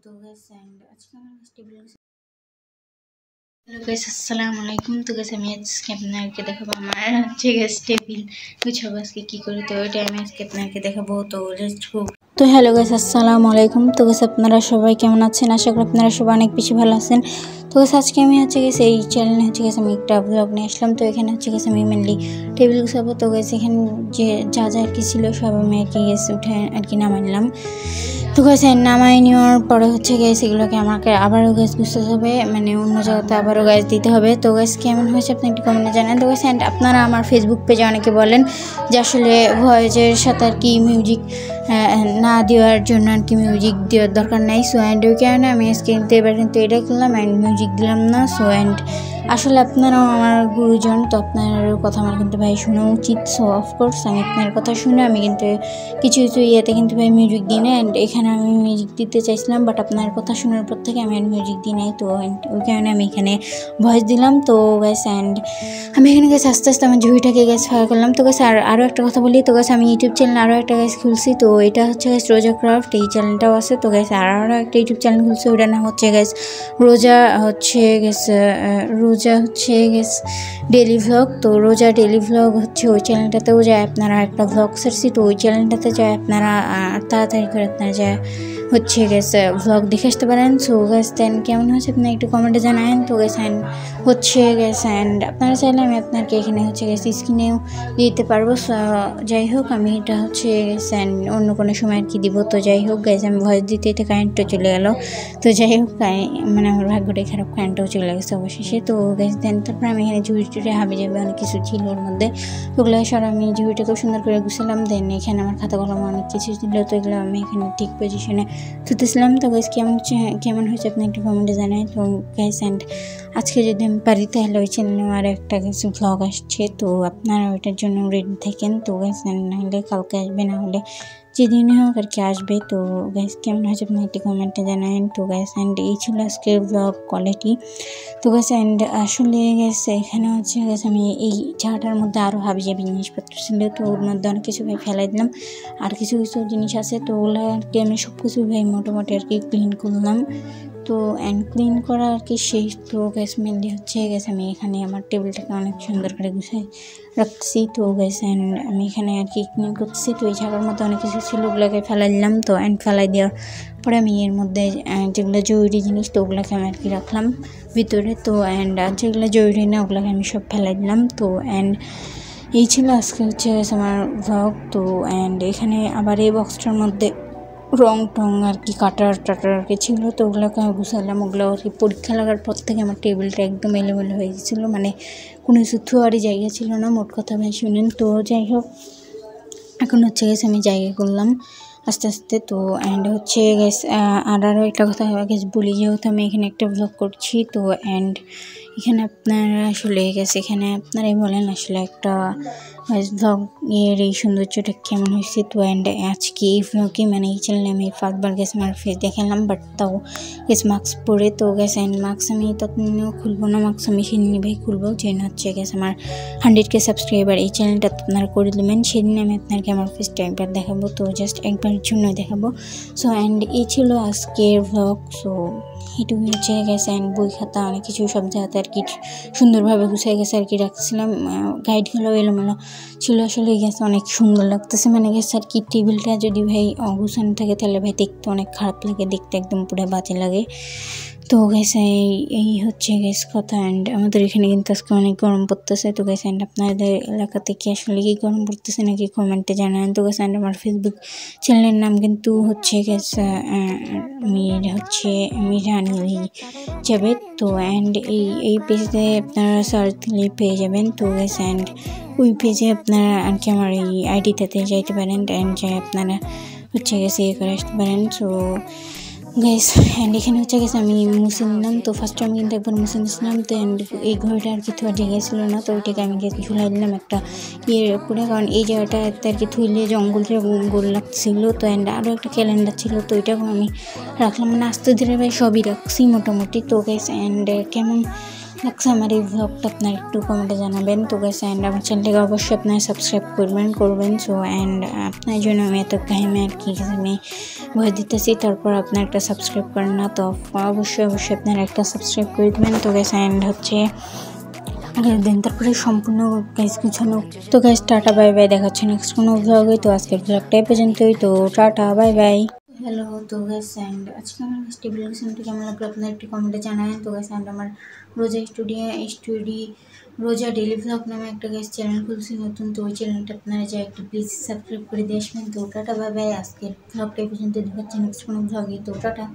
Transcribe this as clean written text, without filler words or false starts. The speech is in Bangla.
তো গাইস এন্ড আজকে আমার টেবিল হ্যালো গাইস আসসালামু আলাইকুম। তো গাইস আমি আজকে আপনাদেরকে দেখাবো আমার গাইস টেবিল গুছাবো আজকে কি করে, তো এটা আমি আজকে আপনাদেরকে দেখাবো। তো লেটস গো। তো হ্যালো গাইস আসসালামু আলাইকুম। তো গাইস আপনারা সবাই কেমন আছেন? আশা করি আপনারা সবাই অনেক বেশি ভালো আছেন। তো গাইস আজকে আমি গাইস এই চ্যানেলে গাইস আমি একটা ব্লগ নিয়ে আসলাম। তো এখানে গাইস আমি মেনলি টেবিল গুছাবো। তো গাইস এখানে যে যা যা আর কি ছিল সব আমি গাইস উঠে আর কি নামাইলাম। তো গাইস নামাই নেওয়ার পরে গাইস এগুলোকে আমাকে আবারও গাইস গুছাতে হবে, মানে অন্য জায়গাতে আবারও গাইস দিতে হবে। তো গাইস কেমন হয়েছে আপনি একটু কমেন্টে জানান। তো গাইস আপনারা আমার ফেসবুক পেজে অনেকে বলেন যে আসলে ভয়েসের সাথে আর কি মিউজিক না দেওয়ার জন্য আর কি মিউজিক দেওয়ার দরকার নাই। সো অ্যান্ড ওই কারণে আমি আজকে এবার কিন্তু এটাই করলাম অ্যান্ড মিউজিক দিলাম না। সো অ্যান্ড আসলে আপনারাও আমার গুরুজন, তো আপনার কথা আমার কিন্তু ভাই শোনা উচিত। সো অফকোর্স আমি আপনার কথা শুনে আমি কিন্তু কিছু কিছু ইয়েতে কিন্তু ভাই মিউজিক দিই না। অ্যান্ড এখানে আমি মিউজিক দিতে চাইছিলাম, বাট আপনার কথা শোনার পর থেকে আমি আর মিউজিক দিই নাই। তো ওই কারণে আমি এখানে ভয়েস দিলাম। তো গাইস অ্যান্ড আমি এখানে গাইস আস্তে আস্তে আমার ঝুড়িটাকে গাইস ফায়ার করলাম। তো গাইস আরও একটা কথা বলি, তো গাইস আমি ইউটিউব চ্যানেল আরও একটা গাইস খুলছি। তো এটা গাইস রোজা ক্রাফট, এই চ্যানেলটাও আছে। তো গাইস আরও একটা ইউটিউব চ্যানেল খুলছি, ওটার নাম গাইস রোজা গাইস ডেলি ভ্লগ। তো রোজা ডেলি ভ্লগ ওই চ্যানেলটাতেও যায় আপনারা একটা ভ্লগ সার্চি। তো ওই চ্যানেলটাতে যায় আপনারা তাড়াতাড়ি করে আপনারা যায় গাইস ভ্লগ দেখে আসতে পারেন। সো গাইস দেন কেমন হচ্ছে আপনি একটু কমেন্টে জানান। তো গাইস অ্যান্ড গাইস অ্যান্ড আপনারা চাইলে আমি আপনাকে এখানে গাইস স্ক্রিনেও দিতে পারবো। যাই হোক আমি এটা গাইস অ্যান্ড অন্য কোনো সময় আর কি দিব। তো যাই হোক গাইস আমি ভয়েস দিতে কারেন্টটা চলে গেল। তো যাই হোক মানে আমার ভাগ্যটাই খারাপ, কারেন্টটাও চলে গেছে অবশেষে। তো গাইস দেন তারপর আমি এখানে ঝুড়ি হাবি যাবে অনেক কিছু ছিল ওর মধ্যে। ওগুলো সব আমি ঝুড়িটাকে সুন্দর করে গুছালাম। দেন এখানে আমার খাতা কলম অনেক কিছু ছিল, তো এগুলো আমি এখানে ঠিক পজিশনে তুলতেছিলাম। তো গাইস কেমন হয়েছে আপনি একটু কমেন্টে জানাই। তো গাইস অ্যান্ড আজকে যদি আমি পারি তাহলে ওই চ্যানেলে আমার একটা কিছু ভ্লগ আসছে, তো আপনারা ওইটার জন্য রেডি থাকেন। তো গাইস নাহলে কালকে আসবে, না হলে যেদিন হোক আর কি আসবে। তো গাইস কেমন হয়েছে আপনি একটি কমেন্টে জানান। তো গাইস অ্যান্ড এই ছিল আজকের ব্লগ কোয়ালিটি। তো গাইস অ্যান্ড আসলে গাইস এখানে গাইস আমি এই জায়গাটার মধ্যে আরও হাবিজাবি জিনিসপত্র ছিল, তো ওর মধ্যে অনেক কিছু ভাই ফেলাই দিলাম। আর কিছু কিছু জিনিস আছে, তো ওগুলো আর কি আমি সব কিছু ভাই মোটামুটি আর কি ক্লিন করলাম। তো অ্যান্ড ক্লিন করা আর কি শেষ। তো গ্যাস মেনলি গ্যাস আমি এখানে আমার টেবিলটাকে অনেক সুন্দর করে গুছাই রাখছি। তো গ্যাস অ্যান্ড আমি এখানে আর কি ক্লিন করছি। তো এই জায়গার মধ্যে অনেক কিছু ছিল, ওগুলোকে ফেলাই দিলাম। তো অ্যান্ড ফেলাই দেওয়ার পরে আমি এর মধ্যে যেগুলো জরুরি জিনিস তো ওগুলোকে আমি আর কি রাখলাম ভিতরে। তো অ্যান্ড যেগুলো জরুরি না ওগুলোকে আমি সব ফেলাই দিলাম। তো অ্যান্ড এই ছিল আজকে আমার ভ্লগ। তো অ্যান্ড এখানে আবার এই বক্সটার মধ্যে রং টং আর কি কাটার আর কি ছিল, তো ওগুলোকে আমি গুছালাম। ওগুলো আর কি পরীক্ষা লাগার পর থেকে আমার টেবিলটা একদম এলোমেলো হয়ে গেছিলো, মানে কোনো কিছু থোয়ারই জায়গা ছিল না, মোট কথা ভাই শুনেন। তো যাই হোক এখন গেছে আমি জায়গা করলাম আস্তে আস্তে। তো অ্যান্ড গেছে আরও একটা কথা গেছে বলি, যেহেতু আমি এখানে একটা ব্লগ করছি। তো অ্যান্ড এখানে আপনারা আসলে গেছে এখানে আপনারাই বলেন আসলে একটা ভ্লগ এর এই সৌন্দর্যটা কেমন হয়েছে। তো অ্যান্ড আজকে এই ভ্লগে মানে এই চ্যানেলে আমি ফার্স্টবার গেছে আমার ফেস দেখালাম, বাট তাও গেছে মাস্ক পরে। তো গেছে অ্যান্ড মাস্ক আমি ততদিনও খুলবো না, মাস্ক আমি সেদিনই ভাই খুলবো যেদিন গেছে আমার 100K সাবস্ক্রাইবার এই চ্যানেলটা আপনারা করে দেবেন। সেদিন আমি আপনাকে আমার ফেসটা একবার দেখাবো, তো জাস্ট একবারের জন্য দেখাবো। সো অ্যান্ড এই ছিল আজকের ভ্লগ। সো এটুকু গেছে অ্যান্ড বই খাতা অনেক কিছু সব জায়গাতে আর কি সুন্দরভাবে গুছিয়ে গেছে আর কি রাখছিলাম। গাইডগুলো এলোমেলো ছিল আসলে গেছে অনেক সুন্দর লাগতেছে, মানে গেছে আর কি টেবিলটা যদি ভাই অগুছানো থাকে তাহলে ভাই দেখতে অনেক খারাপ লাগে, দেখতে একদম পুরো বাজে লাগে। তো গেছে এই গেছে কথা। অ্যান্ড আমাদের এখানে কিন্তু আজকে অনেক গরম পড়তেছে। তো গেছে অ্যান্ড আপনাদের এলাকাতে কি আসলে কি গরম পড়তেছে নাকি কমেন্টে জানান। তো গেছে অ্যান্ড আমার ফেসবুক চ্যানেলের নাম কিন্তু গেছে মিরানি যাবে। তো অ্যান্ড এই পেজে আপনারা সার্চ দিলে পেয়ে যাবেন। তো গেছে অ্যান্ড ওই পেজে আপনারা আর কি আমার এই আইডিটাতে যাইতে পারেন অ্যান্ড যাই আপনারা গেছে ইয়ে করে আসতে পারেন। সো গাইস অ্যান্ড এখানে গেছে আমি মুছে নিলাম। তো ফার্স্টে আমি কিন্তু একবার মুছে নিয়েছিলাম। তো অ্যান্ড এই ঘড়িটা আর কি থোয়ার জায়গায় ছিল না, তো ওইটাকে আমি ঝুলাই দিলাম একটা ইয়ের উপরে, কারণ এই জায়গাটাতে আর কি থুইলে জঙ্গলটা গোল লাগছিল। তো অ্যান্ড আরও একটা ক্যালেন্ডার ছিল, তো ওইটাকেও আমি রাখলাম, মানে আস্তে ধীরে ভাই সবই রাখছি মোটামুটি। তো গাইস অ্যান্ড কেমন লাগছে আমার এই ব্লগটা আপনার একটু কমেন্টে জানাবেন। তো গাইস অ্যান্ড আমার চ্যানেলটাকে অবশ্যই আপনারা সাবস্ক্রাইব করবেন। সো অ্যান্ড আপনার জন্য আমি এত টাইমে আর কি আমি ভয় দিতেছি, তারপর আপনার একটা সাবস্ক্রাইব করেন না, তো অবশ্যই আপনারা একটা সাবস্ক্রাইব করে দেবেন। তো গাইস অ্যান্ড হচ্ছে দেন তারপরে সম্পূর্ণ গাইস গুছানো। তো গাইস টাটা বাই বাই, দেখা হচ্ছে নেক্সট কোনো ব্লগে। তো আজকের ব্লগটা এই পর্যন্তই, তো টাটা বাই বাই। হ্যালো, তো গাইস অ্যান্ড আজকে আমার স্টেবিলাইজেশনটা কেমন লাগলো আপনার একটু কমেন্টে জানাবেন। তো গাইস অ্যান্ড আমার রোজা ডেলি ভ্লগ নামে একটা গাইস চ্যানেল খুলছি নতুন, তো ওই চ্যানেলটা আপনারা যাই একটু প্লিজ সাবস্ক্রাইব করে দিয়ে আসবেন। তো টাটা বাই বাই, আজকের ব্লগটা এই পর্যন্ত, দেখা হচ্ছে নেক্সট কোনো ব্লগে। তো টাটা।